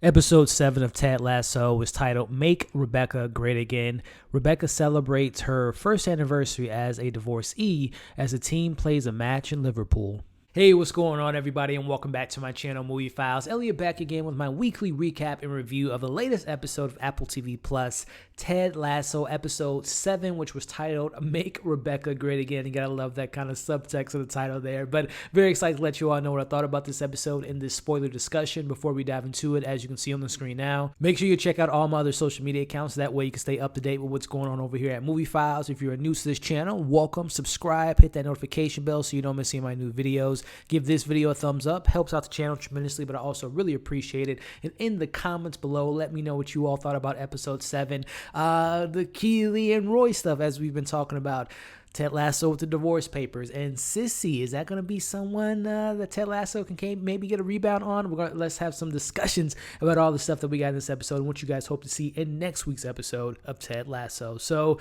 Episode 7 of Ted Lasso was titled Make Rebecca Great Again. Rebecca celebrates her first anniversary as a divorcee as the team plays a match in Liverpool. Hey, what's going on, everybody, and welcome back to my channel, Movie Files. Elliot back again with my weekly recap and review of the latest episode of Apple TV Plus, Ted Lasso, episode 7, which was titled Make Rebecca Great Again. You gotta love that kind of subtext of the title there. But very excited to let you all know what I thought about this episode in this spoiler discussion before we dive into it, as you can see on the screen now. Make sure you check out all my other social media accounts. That way you can stay up to date with what's going on over here at Movie Files. If you're new to this channel, welcome, subscribe, hit that notification bell so you don't miss any of my new videos. Give this video a thumbs up, helps out the channel tremendously, but I also really appreciate it. And in the comments below, let me know what you all thought about episode 7, the Keely and Roy stuff, as we've been talking about. Ted Lasso with the divorce papers, and Sissy, is that going to be someone that Ted Lasso can maybe get a rebound on? Let's have some discussions about all the stuff that we got in this episode and what you guys hope to see in next week's episode of Ted Lasso. So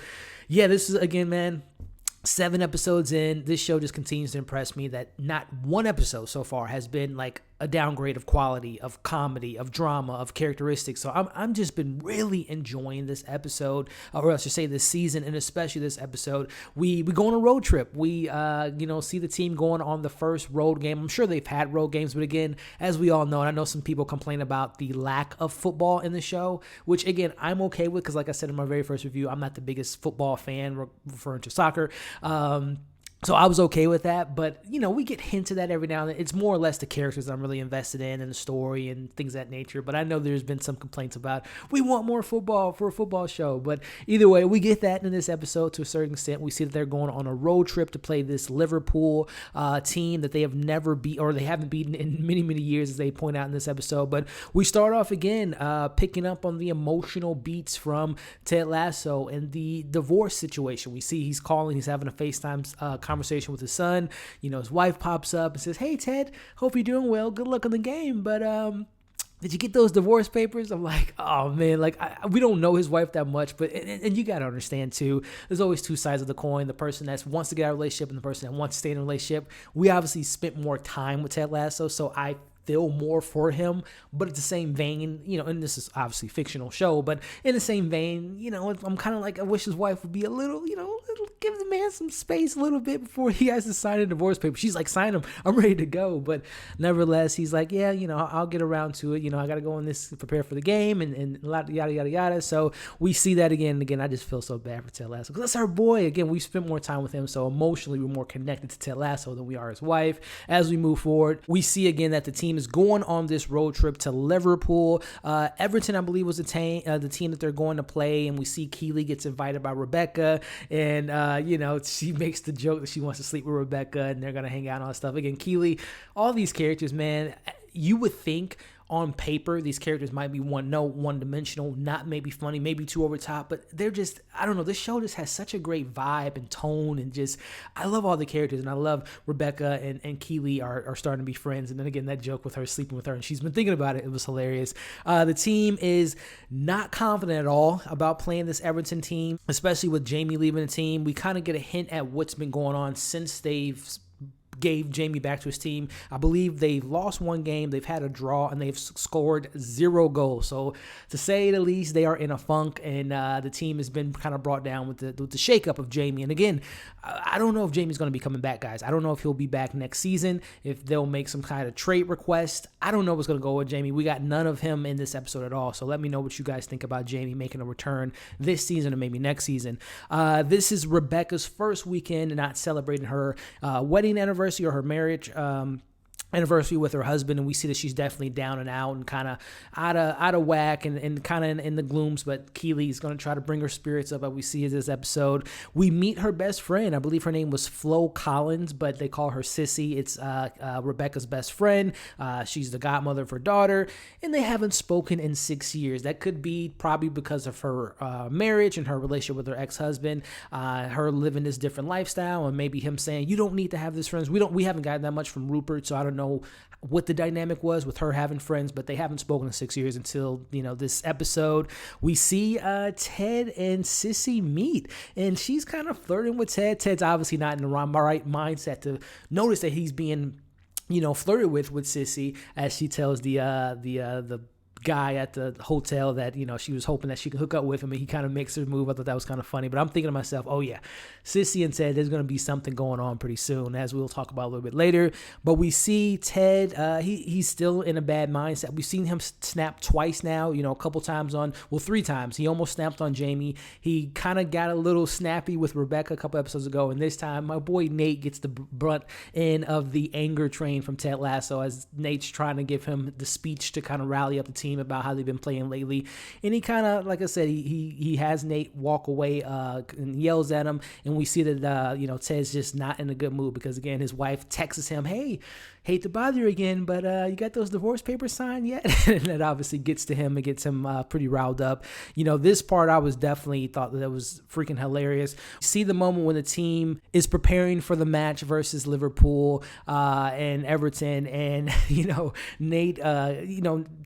yeah, this is, again, man, 7 episodes in, this show just continues to impress me that not one episode so far has been like a downgrade of quality, of comedy, of drama, of characteristics. So I'm just been really enjoying this episode, or I should say this season, and especially this episode. We go on a road trip. We see the team going on the first road game. I'm sure they've had road games, but again, as we all know, and I know some people complain about the lack of football in the show, which again, I'm okay with, because like I said in my very first review, I'm not the biggest football fan, referring to soccer. So I was okay with that, but, we get hints of that every now and then. It's more or less the characters I'm really invested in and the story and things of that nature, but I know there's been some complaints about, we want more football for a football show, but either way, we get that in this episode to a certain extent. We see that they're going on a road trip to play this Liverpool team that they have never beat, or they haven't beaten in many, many years, as they point out in this episode, but we start off again picking up on the emotional beats from Ted Lasso and the divorce situation. We see he's having a FaceTime conversation with his son. His wife pops up and says, "Hey Ted, hope you're doing well. Good luck in the game. But did you get those divorce papers?" I'm like, oh man, we don't know his wife that much, but and you gotta understand too, there's always two sides of the coin. The person that wants to get out of a relationship and the person that wants to stay in a relationship. We obviously spent more time with Ted Lasso, so I feel more for him, but at the same vein, and this is obviously a fictional show, but in the same vein, I'm kind of like, I wish his wife would be a little, give the man some space a little bit before he has to sign a divorce paper. She's like, sign them, I'm ready to go. But nevertheless, he's like, yeah, I'll get around to it. I got to go in this, prepare for the game, and yada, yada, yada. So we see that again and again. I just feel so bad for Ted Lasso, because that's our boy. Again, we spent more time with him, so emotionally we're more connected to Ted Lasso than we are his wife. As we move forward, we see again that the team is going on this road trip to Liverpool. Everton, I believe, was the team that they're going to play, and we see Keely gets invited by Rebecca, and she makes the joke that she wants to sleep with Rebecca, and they're gonna hang out and all that stuff. Again, Keely, all these characters, man, you would think on paper these characters might be one-dimensional, not maybe funny, maybe too over top, but they're just, I don't know, this show just has such a great vibe and tone, and just, I love all the characters, and I love Rebecca and Keely are starting to be friends. And then again, that joke with her sleeping with her, and she's been thinking about it, it was hilarious. The team is not confident at all about playing this Everton team, especially with Jamie leaving the team. We kind of get a hint at what's been going on since they've gave Jamie back to his team. I believe they've lost one game, they've had a draw, and they've scored 0 goals. So to say the least, they are in a funk, and the team has been kind of brought down with the shakeup of Jamie. And again, I don't know if Jamie's going to be coming back, guys. I don't know if he'll be back next season, if they'll make some kind of trade request. I don't know what's going to go with Jamie. We got none of him in this episode at all. So let me know what you guys think about Jamie making a return this season or maybe next season. This is Rebecca's first weekend not celebrating her wedding anniversary or her marriage anniversary with her husband, and we see that she's definitely down and out and kind of out of whack and kind of in the glooms, but Keely's going to try to bring her spirits up, as we see in this episode. We meet her best friend. I believe her name was Flo Collins, but they call her Sissy. It's Rebecca's best friend. She's the godmother of her daughter, and they haven't spoken in 6 years. That could be probably because of her marriage and her relationship with her ex-husband, her living this different lifestyle, and maybe him saying, you don't need to have this friends. We haven't gotten that much from Rupert, so I don't know what the dynamic was with her having friends, but they haven't spoken in 6 years until, this episode. We see Ted and Sissy meet, and she's kind of flirting with Ted. Ted's obviously not in the right mindset to notice that he's being, flirted with Sissy, as she tells the guy at the hotel that, she was hoping that she could hook up with him, and he kind of makes her move. I thought that was kind of funny. But I'm thinking to myself, oh yeah, Sissy and Ted, there's going to be something going on pretty soon, as we'll talk about a little bit later. But we see Ted, he's still in a bad mindset. We've seen him snap twice now, a couple times 3 times. He almost snapped on Jamie. He kind of got a little snappy with Rebecca a couple episodes ago, and this time my boy Nate gets the brunt end of the anger train from Ted Lasso, as Nate's trying to give him the speech to kind of rally up the team about how they've been playing lately. And he kind of, like I said, he has Nate walk away and yells at him, and we see that Ted's just not in a good mood, because again, his wife texts him, hey, hate to bother you again, but you got those divorce papers signed yet? And that obviously gets to him and gets him pretty riled up. This part I was definitely thought that was freaking hilarious. See the moment when the team is preparing for the match versus Liverpool and Everton, and Nate,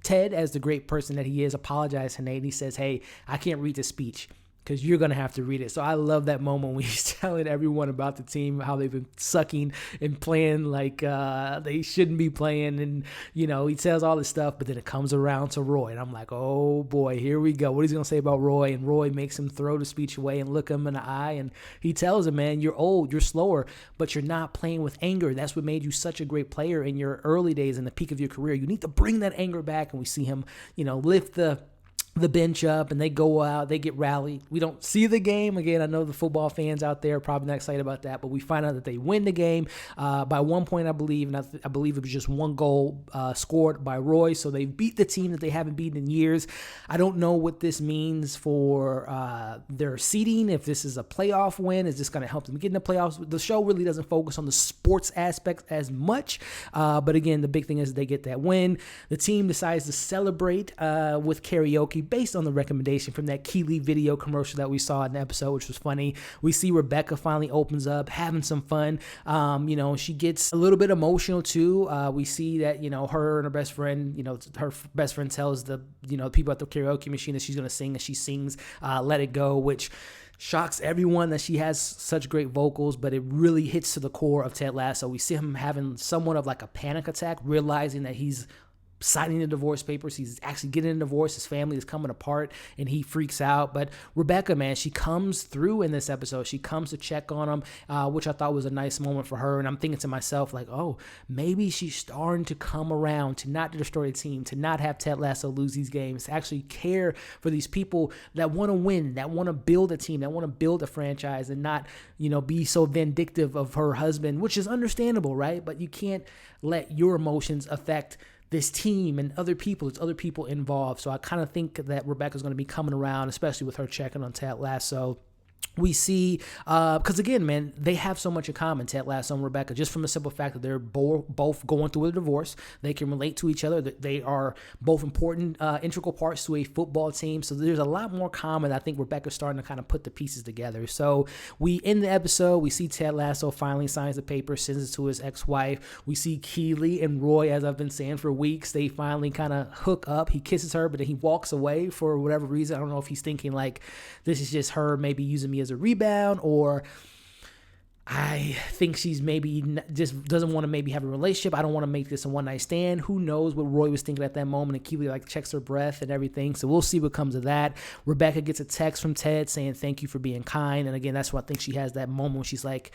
Ted, as the great person that he is, apologized to Nate, and he says, hey, I can't read the speech, because you're going to have to read it. So I love that moment when he's telling everyone about the team, how they've been sucking and playing like they shouldn't be playing. And, he tells all this stuff, but then it comes around to Roy. And I'm like, oh, boy, here we go. What is he going to say about Roy? And Roy makes him throw the speech away and look him in the eye. And he tells him, man, you're old, you're slower, but you're not playing with anger. That's what made you such a great player in your early days, in the peak of your career. You need to bring that anger back. And we see him, lift the bench up, and they go out, they get rallied. We don't see the game. Again, I know the football fans out there are probably not excited about that, but we find out that they win the game by 1 point, I believe, and I believe it was just 1 goal scored by Roy, so they beat the team that they haven't beaten in years. I don't know what this means for their seeding, if this is a playoff win. Is this going to help them get in the playoffs? The show really doesn't focus on the sports aspects as much, but again, the big thing is they get that win. The team decides to celebrate with karaoke, based on the recommendation from that Keeley video commercial that we saw in the episode, which was funny. We see Rebecca finally opens up, having some fun. She gets a little bit emotional too. We see that, her and her best friend, her best friend tells the people at the karaoke machine that she's going to sing, and she sings Let It Go, which shocks everyone that she has such great vocals, but it really hits to the core of Ted Lasso. We see him having somewhat of like a panic attack, realizing that he's signing the divorce papers. He's actually getting a divorce. His family is coming apart, and he freaks out. But Rebecca, man, she comes through in this episode. She comes to check on him, which I thought was a nice moment for her. And I'm thinking to myself, like, oh, maybe she's starting to come around to not destroy the team, to not have Ted Lasso lose these games, to actually care for these people that want to win, that want to build a team, that want to build a franchise, and not, be so vindictive of her husband, which is understandable, right? But you can't let your emotions affect this team and other people. It's other people involved. So I kind of think that Rebecca's going to be coming around, especially with her checking on Ted Lasso. We see, because again, man, they have so much in common, Ted Lasso and Rebecca, just from the simple fact that they're both going through a divorce. They can relate to each other. They are both important, integral parts to a football team. So there's a lot more common. I think Rebecca's starting to kind of put the pieces together. So we end the episode. We see Ted Lasso finally signs the paper, sends it to his ex-wife. We see Keeley and Roy, as I've been saying for weeks, they finally kind of hook up. He kisses her, but then he walks away for whatever reason. I don't know if he's thinking like, this is just her maybe using me as a rebound, or I think she's maybe just doesn't want to maybe have a relationship. I don't want to make this a one-night stand. Who knows what Roy was thinking at that moment, and Keeley checks her breath and everything. So we'll see what comes of that. Rebecca gets a text from Ted saying thank you for being kind, and again, that's why I think she has that moment when she's like,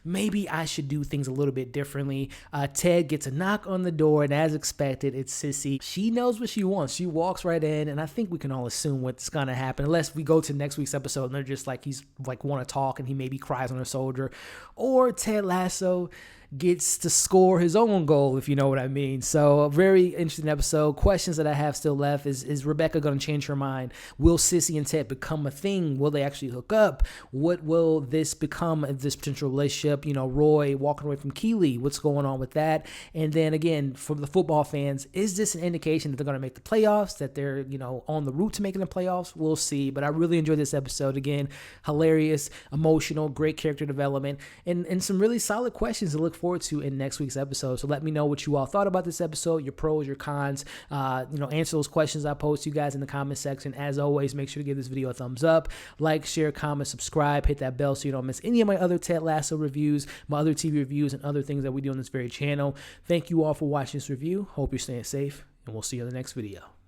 maybe I should do things a little bit differently. Ted gets a knock on the door, and as expected, it's Sissy. She knows what she wants. She walks right in, and I think we can all assume what's going to happen, unless we go to next week's episode and they're just like, he's like want to talk, and he maybe cries on her shoulder, or Ted Lasso gets to score his own goal, if you know what I mean. So a very interesting episode. Questions that I have still left is Rebecca going to change her mind? Will Sissy and Ted become a thing? Will they actually hook up? What will this become of this potential relationship? Roy walking away from Keeley, what's going on with that? And then again, for the football fans, is this an indication that they're going to make the playoffs, that they're, on the route to making the playoffs? We'll see. But I really enjoyed this episode. Again, hilarious, emotional, great character development, and some really solid questions to look forward to in next week's episode. So let me know what you all thought about this episode, your pros, your cons. Answer those questions I post to you guys in the comment section. As always, make sure to give this video a thumbs up, like, share, comment, subscribe, hit that bell so you don't miss any of my other Ted Lasso reviews, my other TV reviews, and other things that we do on this very channel. Thank you all for watching this review. Hope you're staying safe, and we'll see you in the next video.